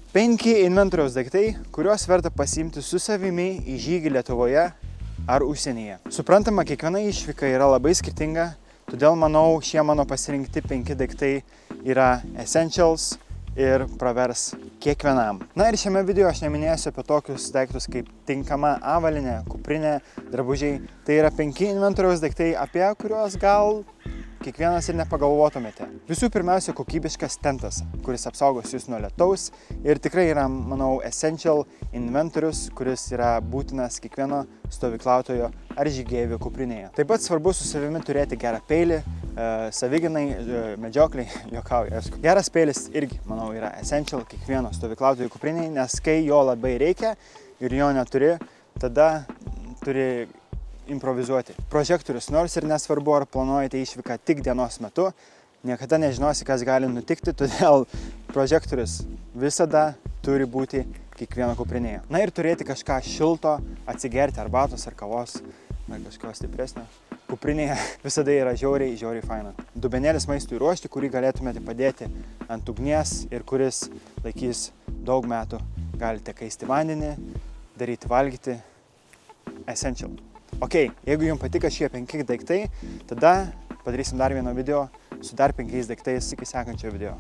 5 inventoriaus daiktai, kuriuos verta pasiimti su savimi į žygį Lietuvoje ar užsienyje. Suprantama, kiekviena išvyka yra labai skirtinga, todėl manau, šie mano pasirinkti 5 daiktai yra essentials ir pravers kiekvienam. Na ir šiame video aš neminėsiu apie tokius daiktus kaip tinkama avalynė, kuprinė, drabužiai. Tai yra 5 inventoriaus daiktai, apie kuriuos gal kiekvienas ir nepagalvotumėte. Visų pirmiausia, kokybiškas tentas, kuris apsaugos jūs nuo lietaus ir tikrai yra, manau, essential inventorius, kuris yra būtinas kiekvieno stovyklautojo ar žygėjų kuprinėje. Taip pat svarbu su savimi turėti gerą peilį, savigynai, medžiokliai, juokauju, aišku. Geras peilis irgi, manau, yra essential kiekvieno stovyklautojo kuprinėje, nes kai jo labai reikia ir jo neturi, tada turi improvizuoti. Prožektorius, nors ir nesvarbu, ar planuojate išvyką tik dienos metu, niekada nežinosi, kas gali nutikti, todėl prožektorius visada turi būti kiekvieno kuprinėje. Na ir turėti kažką šilto, atsigerti arbatos ar kavos, ar kažko stipresnio. Kuprinėje visada yra žiauriai faina. Dubenėlis maistui ruošti, kurį galėtumėte padėti ant ugnies ir kuris laikys daug metų. Galite kaisti vandenį, daryti valgyti. Essential. Ok, jeigu jums patiko šie 5 daiktai, tada padarysim dar vieną video su dar 5 daiktais iki sekančio video.